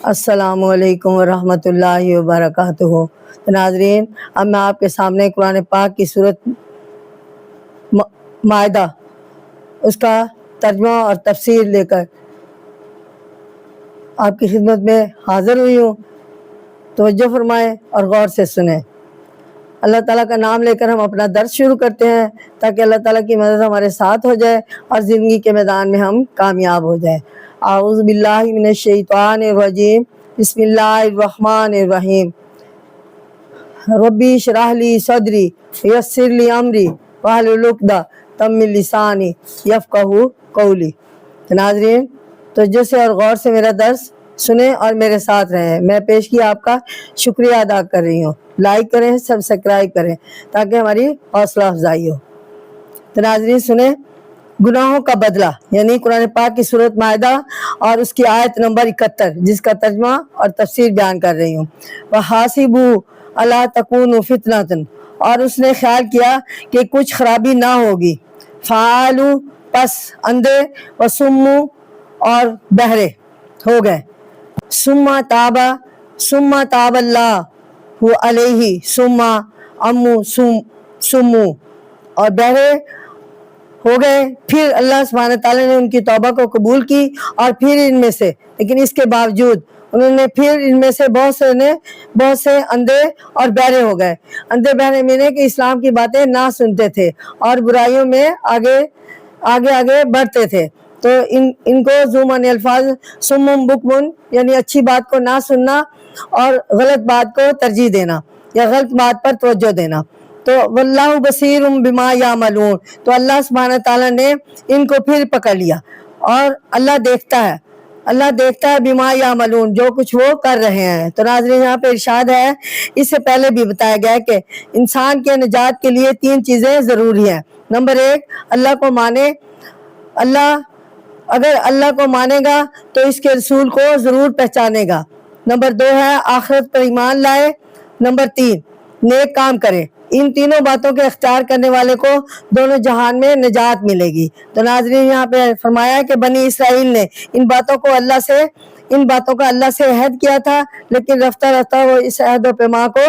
السلام علیکم ورحمۃ اللہ وبرکاتہ۔ ناظرین، اب میں آپ کے سامنے قرآن پاک کی سورۃ مائدہ اس کا ترجمہ اور تفسیر لے کر آپ کی خدمت میں حاضر ہوئی ہوں۔ توجہ فرمائیں اور غور سے سنیں۔ اللہ تعالیٰ کا نام لے کر ہم اپنا درس شروع کرتے ہیں تاکہ اللہ تعالیٰ کی مدد ہمارے ساتھ ہو جائے اور زندگی کے میدان میں ہم کامیاب ہو جائیں۔ اعوذ باللہ من الشیطان الرجیم، بسم اللہ الرحمن الرحیم۔ ربی اشرح لی صدری ویسر لی امری واحلل عقدۃ من لسانی یفقہوا قولی۔ ناظرین، توجہ سے اور غور سے میرا درس سنیں اور میرے ساتھ رہیں۔ میں پیش کی آپ کا شکریہ ادا کر رہی ہوں۔ لائک کریں، سبسکرائب کریں تاکہ ہماری حوصلہ افزائی ہو۔ تو ناظرین سنیں، گناہوں کا بدلہ، یعنی قرآن پاک کی سورۃ مائدہ اور اس کی آیت نمبر 71 جس کا ترجمہ اور تفسیر بیان کر رہی ہوں۔ وَحَاسِبُوا أَلَّا تَكُونُوا فِتْنَةً، اور اس نے خیال کیا کہ کچھ خرابی نہ ہوگی۔ فَعَالُوا، پس اندھے، وَسُمُّوا، اور بہرے ہو گئے۔ ثُمَّ تَابَ اللَّهُ عَلَيْهِ ثُمَّ عَمُّوا سُمُّوا، اور بہرے ہو گئے، پھر اللہ سبحانہ تعالیٰ نے ان کی توبہ کو قبول کی، اور پھر ان میں سے، لیکن اس کے باوجود انہوں نے پھر ان میں سے بہت سے اندھے اور بہرے ہو گئے۔ اندھے بہرے مینے کہ اسلام کی باتیں نہ سنتے تھے اور برائیوں میں آگے بڑھتے تھے۔ تو ان کو ذو معنی الفاظ سمم بکمن، یعنی اچھی بات کو نہ سننا اور غلط بات کو ترجیح دینا یا غلط بات پر توجہ دینا۔ تو واللہ بصیر بما یعملون، تو اللہ سبحانہ تعالیٰ نے ان کو پھر پکڑ لیا، اور اللہ دیکھتا ہے بما یعملون، جو کچھ وہ کر رہے ہیں۔ تو ناظرین، یہاں پہ ارشاد ہے، اس سے پہلے بھی بتایا گیا ہے کہ انسان کے نجات کے لیے 3 چیزیں ضروری ہیں۔ نمبر 1، اللہ کو مانے۔ اگر اللہ کو مانے گا تو اس کے رسول کو ضرور پہچانے گا۔ نمبر 2 ہے آخرت پر ایمان لائے۔ نمبر 3، نیک کام کرے۔ ان تینوں باتوں کے اختیار کرنے والے کو دونوں جہان میں نجات ملے گی۔ تو ناظرین، یہاں پہ فرمایا ہے کہ بنی اسرائیل نے ان باتوں کا اللہ سے عہد کیا تھا، لیکن رفتہ رفتہ وہ اس عہد و پیمان کو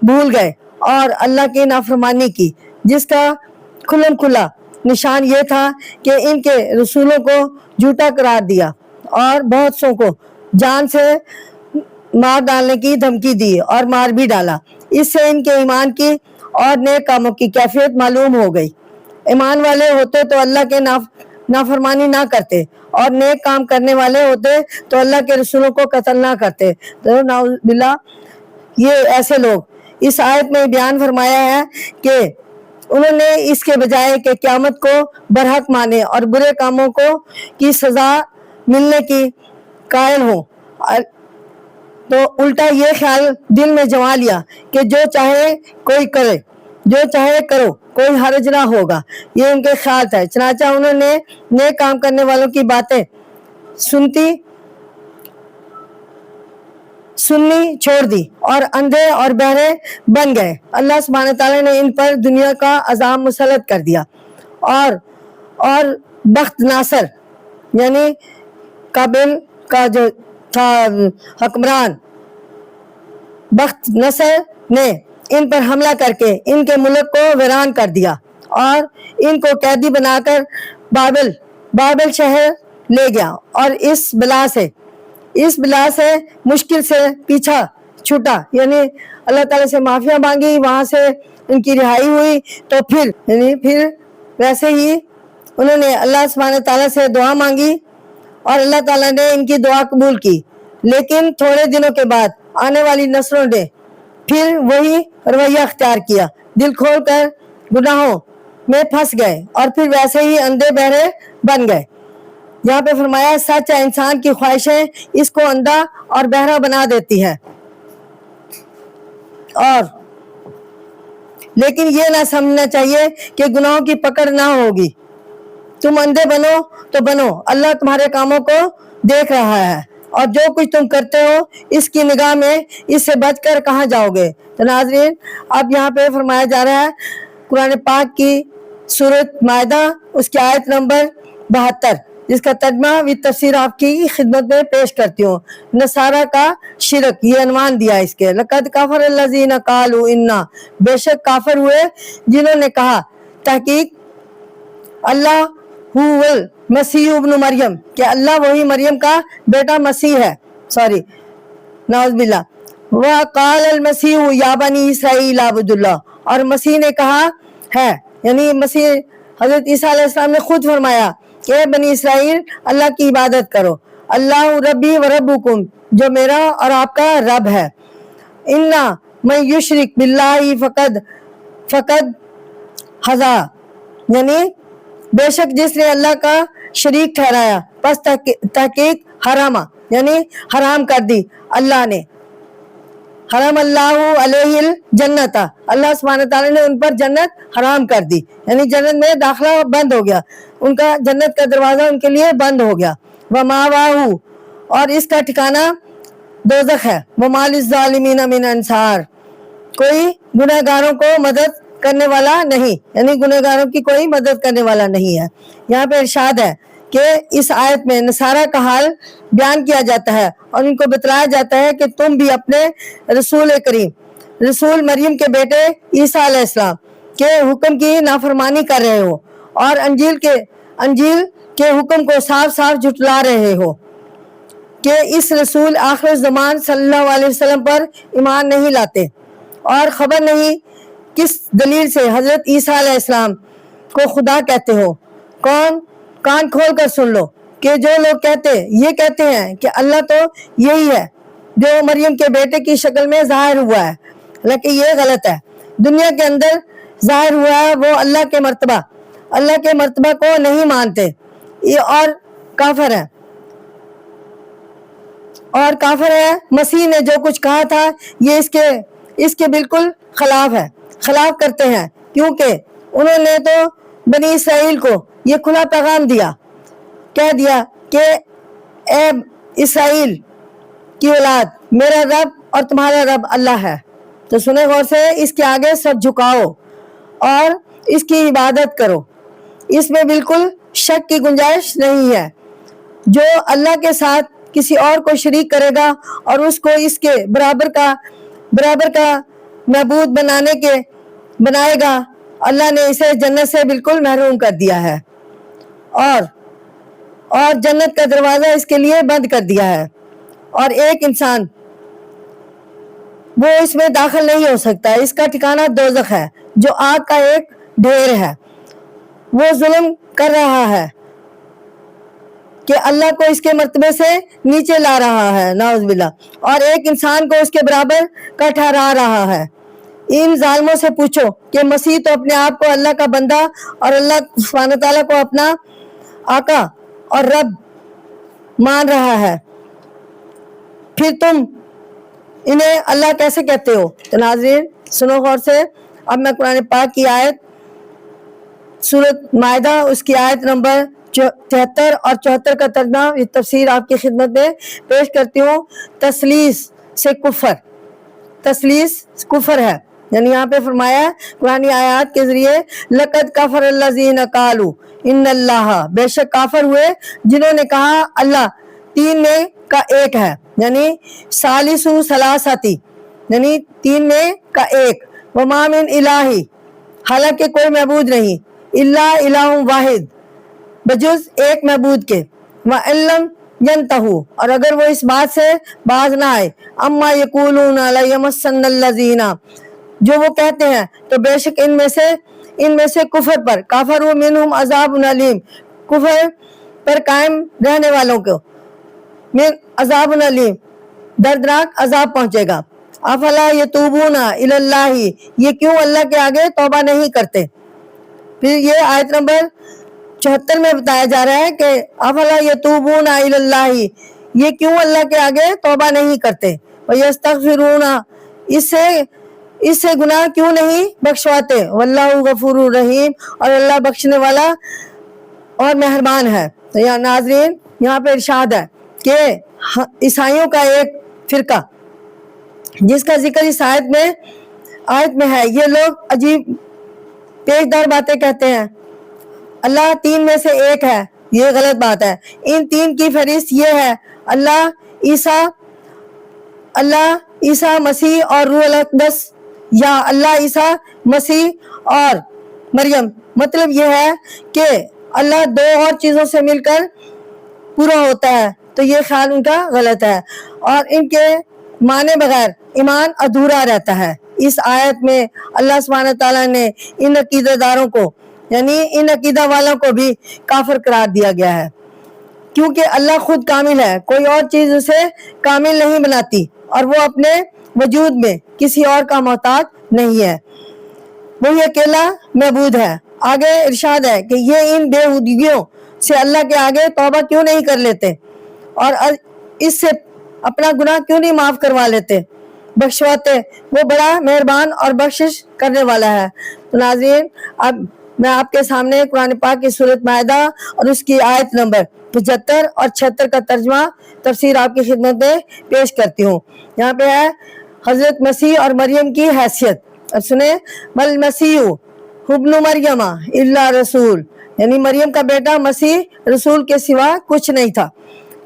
بھول گئے اور اللہ کی نافرمانی کی، جس کا کھلم کھلا نشان یہ تھا کہ ان کے رسولوں کو جھوٹا قرار دیا اور بہت سو کو جان سے مار ڈالنے کی دھمکی دی اور مار بھی ڈالا۔ اس سے ان کے ایمان کی اور نیک کاموں کی کیفیت معلوم ہو گئی۔ ایمان والے ہوتے تو اللہ کے نافرمانی نہ کرتے، اور نیک کام کرنے والے ہوتے تو اللہ کے رسولوں کو قتل نہ کرتے۔ تو نعوذ باللہ، یہ ایسے لوگ اس آیت میں بیان فرمایا ہے کہ انہوں نے اس کے بجائے کہ قیامت کو برحق مانے اور برے کاموں کی سزا ملنے کی قائل ہوں، تو الٹا یہ خیال دل میں جما لیا کہ جو چاہے کوئی کرے، جو چاہے کرو، کوئی حرج نہ ہوگا۔ یہ ان کے خیال تھا، چنانچہ انہوں نے نیک کام کرنے والوں کی باتیں سننی چھوڑ دی اور اندھے اور بہرے بن گئے۔ اللہ سبحانہ تعالیٰ نے ان پر دنیا کا عذاب مسلط کر دیا، اور بخت ناصر، یعنی قابل کا جو تھا حکمران، بخت نصر نے ان پر حملہ کر کے ان کے ملک کو ویران کر دیا اور ان کو قیدی بنا کر بابل شہر لے گیا، اور اس بلا سے مشکل سے پیچھا چھوٹا، یعنی اللہ تعالیٰ سے معافیاں مانگی، وہاں سے ان کی رہائی ہوئی، تو پھر ویسے ہی انہوں نے اللہ سبحانہ تعالیٰ سے دعا مانگی اور اللہ تعالیٰ نے ان کی دعا قبول کی۔ لیکن تھوڑے دنوں کے بعد آنے والی نسلوں نے پھر وہی رویہ اختیار کیا، دل کھول کر گناہوں میں پھنس گئے اور پھر ویسے ہی اندھے بہرے بن گئے۔ یہاں پہ فرمایا، سچ ہے انسان کی خواہشیں اس کو اندھا اور بہرا بنا دیتی ہے، لیکن یہ نہ سمجھنا چاہیے کہ گناہوں کی پکڑ نہ ہوگی۔ تم اندھے بنو تو بنو، اللہ تمہارے کاموں کو دیکھ رہا ہے، اور جو کچھ تم کرتے ہو اس کی نگاہ میں اس سے بچ کر کہاں جاؤ گے۔ تو ناظرین، اب یہاں پہ فرمایا جا رہا ہے قرآن پاک کی سورۃ مائدہ، اس کی آیت نمبر 72، جس کا ترجمہ و تفسیر آپ کی خدمت میں پیش کرتی ہوں۔ نصارہ کا شرک، یہ عنوان دیا اس کے، لقد کفر الذین قالوا انا، بے شک کافر ہوئے جنہوں نے کہا تحقیق اللہ هو المسیح ابن مریم، کہ اللہ وہی مریم کا بیٹا مسیح ہے، نعوذ باللہ۔ وقال المسیح یا بنی اسرائیل اعبدوا اللہ، اور مسیح نے کہا ہے، یعنی مسیح حضرت عیسیٰ علیہ السلام نے خود فرمایا کہ اے بنی اسرائیل اللہ کی عبادت کرو، اللہ ربی و ربکم، جو میرا اور آپ کا رب ہے، انا من یشرک باللہ فقد حضا، یعنی بے شک جس نے اللہ کا شریک ٹھہرایا پس تحقیق حرامہ، یعنی حرام کر دی اللہ نے، حرام اللہ علیہ الجنت، اللہ سبحانہ تعالیٰ نے ان پر جنت حرام کر دی، یعنی جنت میں داخلہ بند ہو گیا، ان کا جنت کا دروازہ ان کے لیے بند ہو گیا۔ وَمَأْوَاهُ، اور اس کا ٹھکانہ دوزخ ہے۔ وَمَا لِلظَّالِمِينَ مِنْ أَنصَارٍ، کوئی گنہگاروں کو مدد کرنے والا نہیں، یعنی گنہگاروں کی کوئی مدد کرنے والا نہیں ہے۔ یہاں پہ ارشاد ہے کہ اس آیت میں نصارہ کا حال بیان کیا جاتا ہے اور ان کو بتلایا جاتا ہے کہ تم بھی اپنے رسول کریم، رسول مریم کے بیٹے عیسیٰ علیہ السلام کے حکم کی نافرمانی کر رہے ہو اور انجیل کے حکم کو صاف صاف جھٹلا رہے ہو کہ اس رسول آخر الزمان صلی اللہ علیہ وسلم پر ایمان نہیں لاتے، اور خبر نہیں کس دلیل سے حضرت عیسیٰ علیہ السلام کو خدا کہتے ہو۔ کان کھول کر سن لو کہ جو لوگ یہ کہتے ہیں کہ اللہ تو یہی ہے جو مریم کے بیٹے کی شکل میں ظاہر ہوا ہے، لیکن یہ غلط ہے۔ دنیا کے اندر ظاہر ہوا ہے وہ اللہ کے مرتبہ کو نہیں مانتے، یہ اور کافر ہے۔ مسیح نے جو کچھ کہا تھا یہ اس کے بالکل خلاف کرتے ہیں، کیونکہ انہوں نے تو بنی اسرائیل کو یہ کھلا پیغام کہہ دیا کہ اے اسرائیل کی اولاد، میرا رب اور تمہارا رب اللہ ہے۔ تو سنیں غور سے، اس کے آگے سر جھکاؤ اور اس کی عبادت کرو، اس میں بالکل شک کی گنجائش نہیں ہے۔ جو اللہ کے ساتھ کسی اور کو شریک کرے گا اور اس کو اس کے برابر کا معبود بنائے گا، اللہ نے اسے جنت سے بالکل محروم کر دیا ہے اور جنت کا دروازہ اس کے لیے بند کر دیا ہے، اور ایک انسان وہ اس میں داخل نہیں ہو سکتا۔ اس کا ٹھکانہ دوزخ ہے جو آگ کا ایک ڈھیر ہے۔ وہ ظلم کر رہا ہے کہ اللہ کو اس کے مرتبے سے نیچے لا رہا ہے، نعوذ باللہ، اور ایک انسان کو اس کے برابر کا ٹھہرا رہا ہے۔ ان ظالموں سے پوچھو کہ مسیح تو اپنے آپ کو اللہ کا بندہ اور اللہ سبحانہ تعالیٰ کو اپنا آقا اور رب مان رہا ہے، پھر تم انہیں اللہ کیسے کہتے ہو؟ تو ناظرین سنو غور سے، اب میں قرآن پاک کی آیت سورۃ مائدہ اس کی آیت نمبر 73 اور 74 کا ترجمہ تفسیر آپ کی خدمت میں پیش کرتی ہوں۔ تسلیس سے کفر ہے، یعنی یہاں پہ فرمایا قرآنی آیات کے ذریعے لقد کفر الذین قالوا ان اللہ، بے شک کافر ہوئے جنہوں نے کہا اللہ تین میں کا ایک ہے، یعنی ثالث ثلاثتی، یعنی تین میں کا ایک، وما من الہ، حالانکہ کوئی معبود نہیں، الا الہ واحد، بجز ایک معبود کے، وَإِن لَّمْ يَنْتَهُوا، اور اگر وہ اس بات سے باز نہ آئے، اما یقولون لَيَمَسَّنَّ الَّذِينَ، جو وہ کہتے ہیں تو بے شک ان میں سے کفر پر، کافروا منہم عذاب علیم، کفر پر قائم رہنے والوں کو من عذاب علیم، دردناک عذاب پہنچے گا۔ افلا یتوبون الی اللہ، یہ کیوں اللہ کے آگے توبہ نہیں کرتے؟ پھر یہ آیت نمبر 74 میں بتایا جا رہا ہے کہ افلا یتوبون الی اللہ، یہ کیوں اللہ کے آگے توبہ نہیں کرتے؟ ویستغفرون، اس سے گناہ کیوں نہیں بخشواتے؟ واللہ غفور الرحیم، اور اللہ بخشنے والا اور مہربان ہے۔ تو یا ناظرین یہاں پہ ارشاد ہے کہ عیسائیوں کا ایک فرقہ جس کا ذکر اس آیت میں ہے، یہ لوگ عجیب پیچ دار باتیں کہتے ہیں۔ اللہ تین میں سے ایک ہے، یہ غلط بات ہے۔ ان تین کی فہرست یہ ہے: اللہ عیسیٰ مسیح اور روح الاقدس، یا اللہ عیسیٰ مسیح اور مریم۔ مطلب یہ ہے کہ اللہ دو اور چیزوں سے مل کر پورا ہوتا ہے، تو یہ خیال ان کا غلط ہے، اور ان کے مانے بغیر ایمان ادھورا رہتا ہے۔ اس آیت میں اللہ سبحانہ تعالیٰ نے ان عقیدہ داروں کو، یعنی ان عقیدہ والوں کو بھی کافر قرار دیا گیا ہے، کیونکہ اللہ خود کامل ہے، کوئی اور چیز اسے کامل نہیں بناتی، اور وہ اپنے وجود میں کسی اور کا محتاج نہیں ہے، وہی اکیلا معبود ہے۔ آگے ارشاد ہے کہ یہ ان بےہودگیوں سے اللہ کے آگے توبہ کیوں نہیں کر لیتے، اور اس سے اپنا گناہ کیوں نہیں معاف کروا لیتے، بخشواتے، وہ بڑا مہربان اور بخشش کرنے والا ہے۔ تو ناظرین، اب میں آپ کے سامنے قرآن پاک کی سورۃ مائدہ اور اس کی آیت نمبر 75 اور 76 کا ترجمہ تفسیر آپ کی خدمت میں پیش کرتی ہوں۔ یہاں پہ ہے حضرت مسیح اور مریم کی حیثیت۔ اب سنیں، مل مسیح ابن مریم الا رسول، یعنی مریم کا بیٹا مسیح رسول کے سوا کچھ نہیں تھا۔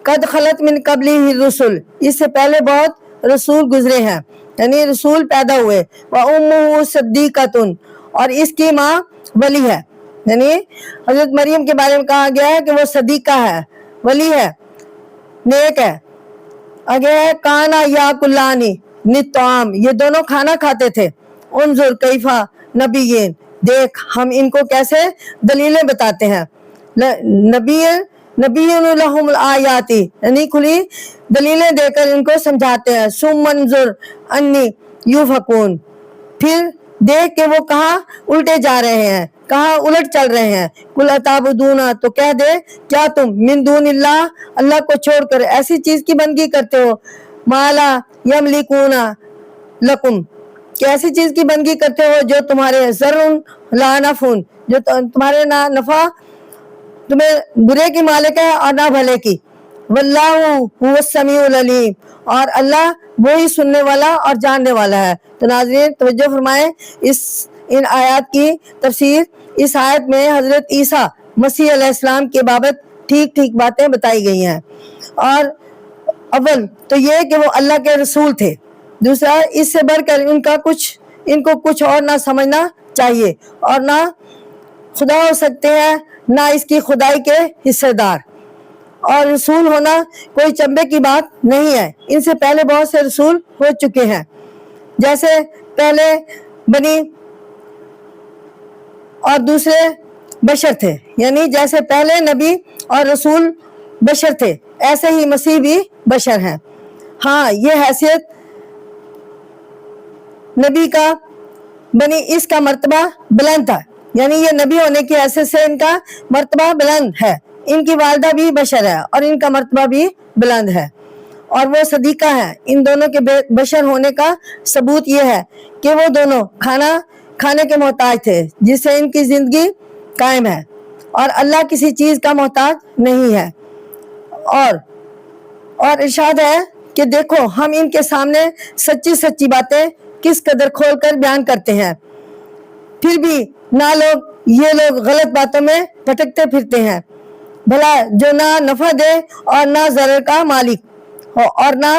قد خلت من قبلہ الرسل، اس سے پہلے بہت رسول گزرے ہیں، یعنی رسول پیدا ہوئے۔ وَأُمُّهُ صَدِّیقَةٌ، اور اس کی ماں ولی ہے، یعنی حضرت مریم کے بارے میں کہا گیا ہے کہ وہ صدیقہ ہے، ولی ہے، نیک ہے۔ آگے ہے کانا یاکلانی الطعام، یہ دونوں کھانا کھاتے تھے۔ انظر کیفا نبیین، دیکھ ہم ان کو کیسے دلیلیں بتاتے ہیں۔ نبیین لہم الآیاتی، یعنی کھلی دلیلیں دے کر ان کو سمجھاتے ہیں۔ ثم انظر انی یوفکون، پھر دیکھ کہ وہ کہاں الٹے جا رہے ہیں، کہاں الٹ چل رہے ہیں۔ قل اتعبدون، تو کہہ دے کیا تم من دون اللہ، اللہ کو چھوڑ کر ایسی چیز کی بندگی کرتے ہو، ما لا یملکون لکم، کہ ایسی چیز کی بندگی کرتے ہو جو تمہارے ضرر لا نفع، جو تمہارے نہ نفع، تمہیں برے کی مالک ہے اور نہ بھلے کی۔ واللہ هو السمیع العلیم، اور اللہ وہی سننے والا اور جاننے والا ہے۔ تو ناظرین توجہ فرمائیں، ان آیات کی تفسیر، اس آیت میں حضرت عیسیٰ مسیح علیہ السلام کے بابت ٹھیک ٹھیک باتیں بتائی گئی ہیں، اور اول تو یہ کہ وہ اللہ کے رسول تھے، دوسرا اس سے بڑھ کر ان کو کچھ اور نہ سمجھنا چاہیے، اور نہ خدا ہو سکتے ہیں، نہ اس کی خدائی کے حصے دار، اور رسول ہونا کوئی چمبے کی بات نہیں ہے۔ ان سے پہلے بہت سے رسول ہو چکے ہیں، جیسے پہلے بنی اور دوسرے بشر تھے، یعنی جیسے پہلے نبی اور رسول بشر تھے، ایسے ہی مسیح بھی بشر ہیں۔ ہاں، یہ حیثیت نبی کا بنی اس کا مرتبہ بلند تھا، یعنی یہ نبی ہونے کی حیثیت سے ان کا مرتبہ بلند ہے۔ ان کی والدہ بھی بشر ہے اور ان کا مرتبہ بھی بلند ہے، اور وہ صدیقہ ہے۔ ان دونوں کے بشر ہونے کا ثبوت یہ ہے کہ وہ دونوں کھانا کھانے کے محتاج تھے، جس سے ان کی زندگی قائم ہے، اور اللہ کسی چیز کا محتاج نہیں ہے۔ اور ارشاد ہے کہ دیکھو ہم ان کے سامنے سچی سچی باتیں کس قدر کھول کر بیان کرتے ہیں، پھر بھی یہ لوگ غلط باتوں میں بھٹکتے پھرتے ہیں۔ بھلا جو نہ نفع دے اور نہ ضرر کا مالک ہو، اور نہ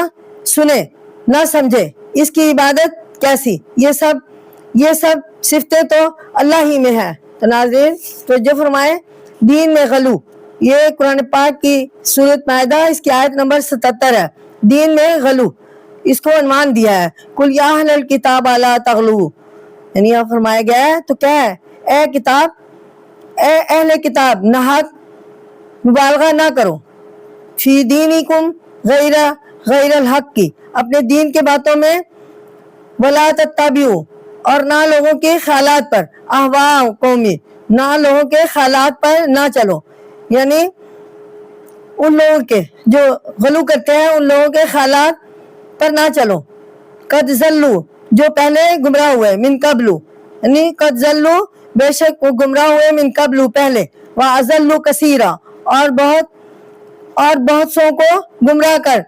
سنے نہ سمجھے، اس کی عبادت کیسی؟ یہ سب صفتیں تو اللہ ہی میں ہے۔ تو ناظرین توجہ فرمائیں، دین میں غلو، یہ قرآن پاک کی سورۃ مائدہ اس کی آیت نمبر 77 ہے۔ دین میں غلو، اس کو عنوان دیا ہے، قل یا اہل الکتاب لا تغلو، یعنی یہاں فرمایا گیا ہے تو کیا ہے، اے اہل کتاب، نہایت مبالغہ نہ کرو، فی دینکم غیر الحق کی، اپنے دین کے باتوں میں، ولا تتبعوا، اور نہ لوگوں کے خیالات پر، اہواء قومی، نہ لوگوں کے خیالات پر نہ چلو، یعنی ان لوگوں کے جو غلو کرتے ہیں ان لوگوں کے خیالات پر نہ چلو۔ قد ضلوا، جو پہلے گمراہ ہوئے، من قبل، یعنی قد ضلوا، بے شک وہ گمراہ ہوئے، من قبل، پہلے، وَأَضَلُّوا كَثِيرًا، اور بہت سو کو گمراہ کر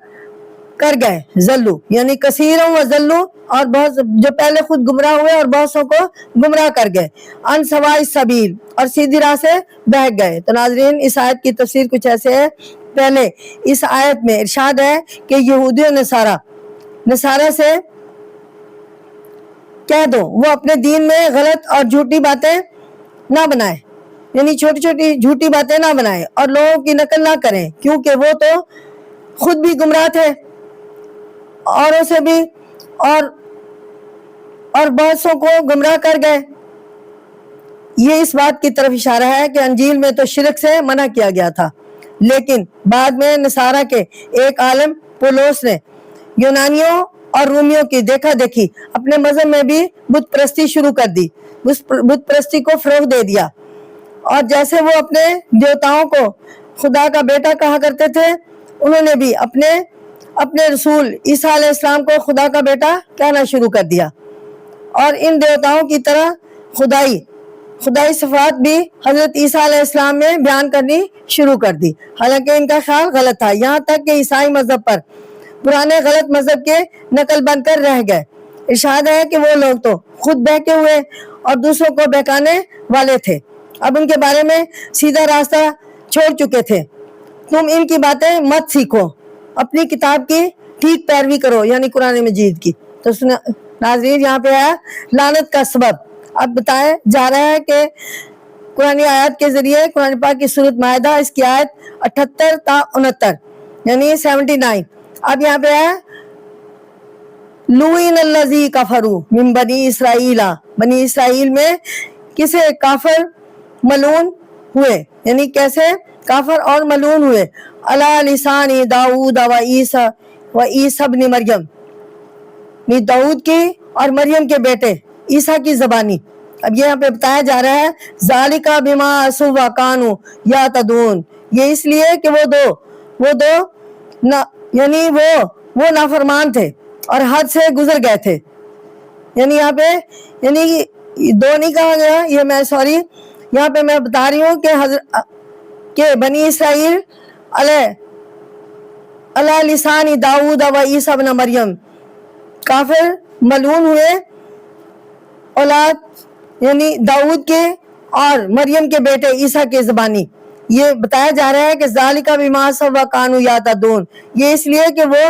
کر گئے، ذلو یعنی کثیروں و ذلو، اور بہت جو پہلے خود گمراہ ہوئے اور بہت سو کو گمراہ کر گئے، ان سواء السبیل اور سیدھی راہ سے بہک گئے۔ تو ناظرین اس آیت کی تفسیر کچھ ایسے ہے۔ پہلے اس آیت میں ارشاد ہے کہ یہودی و نصارہ سے کہہ دو وہ اپنے دین میں غلط اور جھوٹی باتیں نہ بنائیں، یعنی چھوٹی چھوٹی جھوٹی باتیں نہ بنائیں اور لوگوں کی نقل نہ کریں، کیونکہ وہ تو خود بھی گمراہ تھے، اوروں سے بھی اور بہت سو کو گمراہ کر گئے۔ یہ اس بات کی طرف اشارہ ہے کہ انجیل میں تو شرک سے منع کیا گیا تھا، لیکن بعد میں نصارہ کے ایک عالم پولس نے یونانیوں اور رومیوں کی دیکھا دیکھی اپنے مذہب میں بھی بت پرستی شروع کر دی، بت پرستی کو فروغ دے دیا، اور جیسے وہ اپنے دیوتاؤں کو خدا کا بیٹا کہا کرتے تھے، انہوں نے بھی اپنے رسول عیسیٰ علیہ السلام کو خدا کا بیٹا کہنا شروع کر دیا، اور ان دیوتاؤں کی طرح خدائی صفات بھی حضرت عیسیٰ علیہ السلام میں بیان کرنی شروع کر دی، حالانکہ ان کا خیال غلط تھا، یہاں تک کہ عیسائی مذہب پر پرانے غلط مذہب کے نقل بن کر رہ گئے۔ ارشاد ہے کہ وہ لوگ تو خود بہکے ہوئے اور دوسروں کو بہکانے والے تھے، اب ان کے بارے میں سیدھا راستہ چھوڑ چکے تھے۔ تم ان کی باتیں مت سیکھو، اپنی کتاب کی ٹھیک پیروی کرو، یعنی قرآن مجید کی۔ تو ناظرین یہاں پہ ہے لعنت کا سبب، اب بتایا جا رہا ہے کہ قرآن آیات کے ذریعے قرآن پاک کی سورۃ مائدہ اس کی آیت 78 تا 69 یعنی 79۔ اب یہاں پہ ہے لوئن الذی کفروا من بنی اسرائیل، بنی اسرائیل میں کسے کافر ملعون ہوئے، یعنی کیسے کافر اور ملعون ہوئے، علی لسان داؤد و عیسی ابن مریم، داؤد کی اور مریم کے بیٹے عیسیٰ کی زبانی۔ اب یہاں پہ بتایا جا رہا ہے ذالک بما عصوا وکانوا یعتدون، یہ اس لیے کہ وہ دو یعنی وہ نافرمان تھے اور حد سے گزر گئے تھے، یعنی یہاں پہ یعنی دو نہیں کہا گیا، یہ میں یہاں پہ میں بتا رہی ہوں کہ بنی اسرائیل علی لسان داؤد و عیسی ابن مریم کافر ملعون ہوئے، اولاد یعنی داؤد کے اور مریم کے بیٹے عیسیٰ کے زبانی۔ یہ بتایا جا رہا ہے کہ ذالک بما عصوا وکانوا یعتدون، یہ اس لیے کہ وہ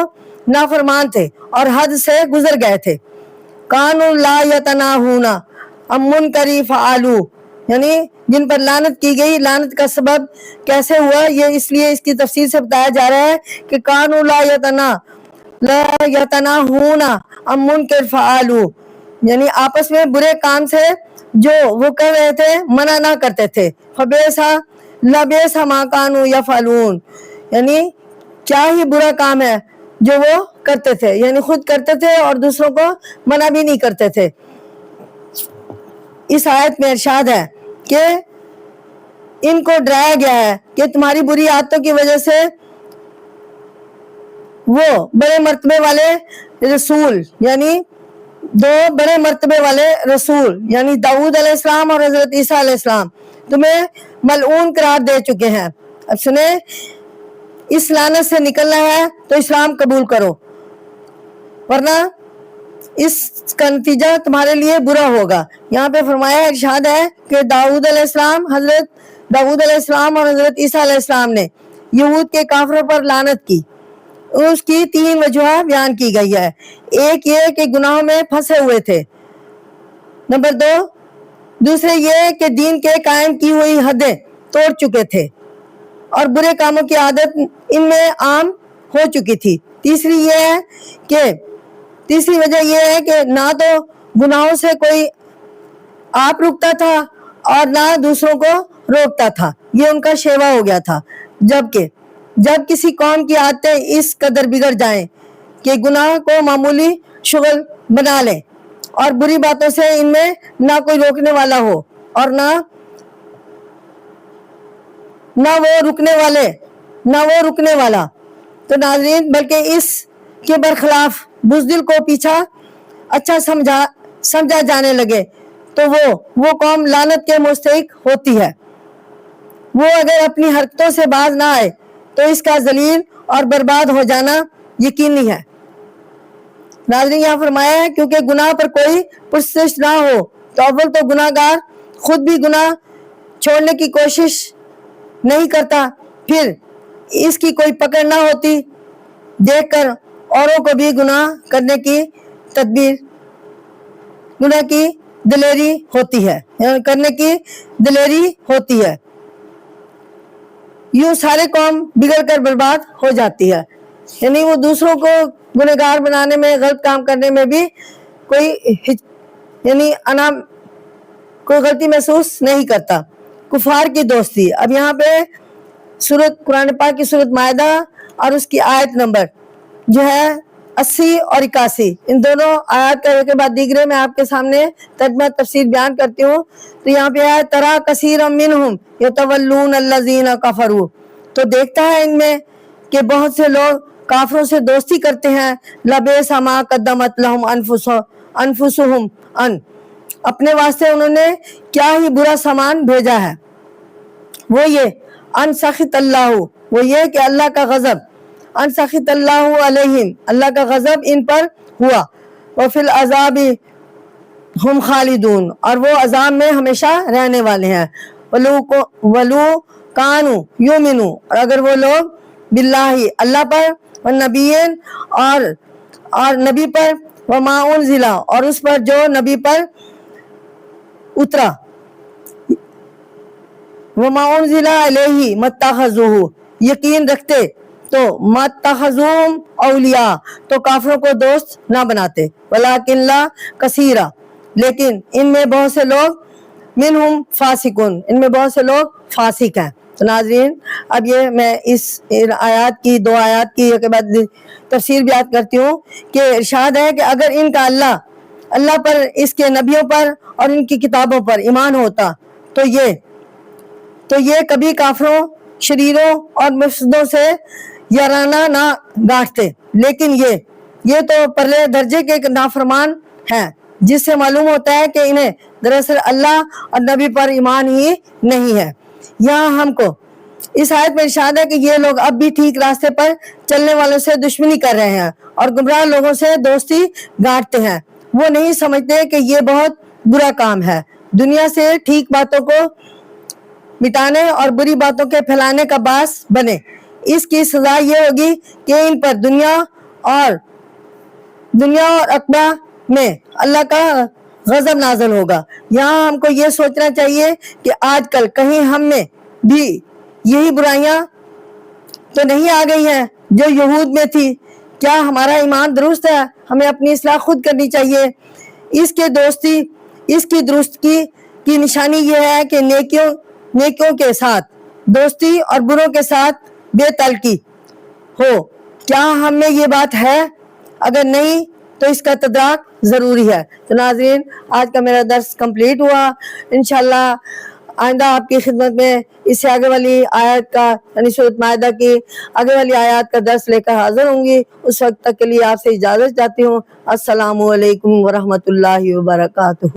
نافرمان تھے اور حد سے گزر گئے تھے۔ کانوا لا یتناہون عن منکر فعلوا، یعنی جن پر لعنت کی گئی، لعنت کا سبب کیسے ہوا، یہ اس لیے اس کی تفسیر سے بتایا جا رہا ہے کہ کانوا لا یتناہون عن منکر فعلوا، یعنی آپس میں برے کام سے جو وہ کر رہے تھے منع نہ کرتے تھے، لبئس ما کانوا یفعلون، یعنی کیا ہی برا کام ہے جو وہ کرتے تھے، یعنی خود کرتے تھے اور دوسروں کو منع بھی نہیں کرتے تھے۔ اس آیت میں ارشاد ہے کہ ان کو ڈرایا گیا ہے کہ تمہاری بری عادتوں کی وجہ سے وہ بڑے مرتبے والے رسول، یعنی دو بڑے مرتبے والے رسول یعنی داؤد علیہ السلام اور حضرت عیسیٰ علیہ السلام تمہیں ملعون قرار دے چکے ہیں۔ اب سنیں، اس لعنت سے نکلنا ہے تو اسلام قبول کرو، ورنہ اس کا نتیجہ تمہارے لیے برا ہوگا۔ یہاں پہ فرمایا ارشاد ہے کہ حضرت داؤد علیہ السلام اور حضرت عیسیٰ علیہ السلام نے یہود کے کافروں پر لعنت کی۔ اس کی 3 وجوہ بیان کی گئی ہے۔ ایک یہ کہ گناہوں میں پھنسے ہوئے تھے، نمبر 2 دوسرے یہ کہ دین کے قائم کی ہوئی حدیں توڑ چکے تھے اور برے کاموں کی عادت ان میں عام ہو چکی تھی۔ تیسری وجہ یہ ہے کہ نہ تو گناہوں سے کوئی آپ رکتا تھا اور نہ دوسروں کو روکتا تھا، یہ ان کا شیوا ہو گیا تھا۔ جب کسی قوم کی عادتیں اس قدر بگڑ جائیں کہ گناہ کو معمولی شغل بنا لیں اور بری باتوں سے ان میں نہ کوئی روکنے والا ہو اور نہ وہ رکنے والا، تو ناظرین بلکہ اس کے برخلاف بزدل کو پیچھا اچھا سمجھا جانے لگے تو وہ قوم لعنت کے مستحق ہوتی ہے۔ وہ اگر اپنی حرکتوں سے باز نہ آئے تو اس کا ذلیل اور برباد ہو جانا یقینی ہے۔ ناظرین یہاں فرمایا ہے کیونکہ گناہ پر کوئی پرسش نہ ہو تو اول تو گناہ گار خود بھی گناہ چھوڑنے کی کوشش نہیں کرتا، پھر اس کی کوئی پکڑ نہ ہوتی، دیکھ کر اوروں کو بھی گناہ کرنے کی تدبیر، گناہ کی دلیری ہوتی ہے، کرنے کی دلیری ہوتی ہے۔ یوں سارے قوم بگڑ کر برباد ہو جاتی ہے، یعنی وہ دوسروں کو گنہگار بنانے میں، غلط کام کرنے میں بھی کوئی غلطی محسوس نہیں کرتا۔ کفار کی دوستی، اب یہاں پہ قرآن پاک کی سورۃ مائدہ اور اس کی آیت نمبر جو ہے 80 اور 81، ان دونوں آیات کا ایک کے بعد دیگرے میں آپ کے سامنے ترجمہ تفسیر بیان کرتی ہوں۔ تو یہاں پہ ہے ترا کثیرا منہم یتولون الذین کفروا، تو دیکھتا ہے ان میں کہ بہت سے لوگ کافروں سے دوستی کرتے ہیں۔ لبئس ما قدمت لہم انفسہم ان، اپنے واسطے انہوں نے کیا ہی برا سامان بھیجا ہے، وہ یہ ان سخط اللہ، وہ یہ کہ اللہ کا غضب، ان سخط اللہ علیہم، اللہ کا غضب ان پر ہوا، وفی العذاب ہم خالدون، اور وہ عذاب میں ہمیشہ رہنے والے ہیں۔ ولو کانوا یؤمنوا، اور اگر وہ لوگ باللہ اللہ پر، والنبیین اور نبی پر، وما انزل، اور اس پر جو نبی پر اترا، وما انزل علیہ متخذوہ، یقین رکھتے تو متخذوہم اولیاء، تو کافروں کو دوست نہ بناتے، ولکن لا کثیرا، لیکن ان میں بہت سے لوگ، منہم فاسقون، ان میں بہت سے لوگ فاسق ہیں۔ تو ناظرین اب یہ میں اس آیات کی، دو آیات کی کے بعد تفسیر بیان کرتی ہوں کہ ارشاد ہے کہ اگر ان کا اللہ پر، اس کے نبیوں پر اور ان کی کتابوں پر ایمان ہوتا تو یہ کبھی کافروں، شریروں اور مفسدوں سے یارانہ نہ گانٹتے، لیکن یہ تو پرلے درجے کے نافرمان ہیں، جس سے معلوم ہوتا ہے کہ انہیں دراصل اللہ اور نبی پر ایمان ہی نہیں ہے۔ یہاں ہم کو اس آیت میں ارشاد ہے کہ یہ لوگ اب بھی ٹھیک راستے پر چلنے والوں سے دشمنی کر رہے ہیں اور گمراہ لوگوں سے دوستی گانٹتے ہیں۔ وہ نہیں سمجھتے کہ یہ بہت برا کام ہے، دنیا سے ٹھیک باتوں کو مٹانے اور بری باتوں کے پھیلانے کا باعث بنے۔ اس کی سزا یہ ہوگی کہ ان پر دنیا اور عقبہ میں اللہ کا غضب نازل ہوگا۔ یہاں ہم کو یہ سوچنا چاہیے کہ آج کل کہیں ہم میں بھی یہی برائیاں تو نہیں آ گئی ہیں جو یہود میں تھی؟ کیا ہمارا ایمان درست ہے؟ ہمیں اپنی اصلاح خود کرنی چاہیے۔ اس کی درستگی کی نشانی یہ ہے کہ نیکیوں کے ساتھ دوستی اور بروں کے ساتھ بے تعلقی ہو۔ کیا ہم میں یہ بات ہے؟ اگر نہیں تو اس کا تدارک ضروری ہے۔ تو ناظرین آج کا میرا درس کمپلیٹ ہوا، انشاءاللہ آئندہ آپ کی خدمت میں اس سے آگے والی آیات کا، یعنی سورۃ مائدہ کی آگے والی آیات کا درس لے کر حاضر ہوں گی۔ اس وقت تک کے لیے آپ سے اجازت چاہتی ہوں۔ السلام علیکم ورحمۃ اللہ وبرکاتہ۔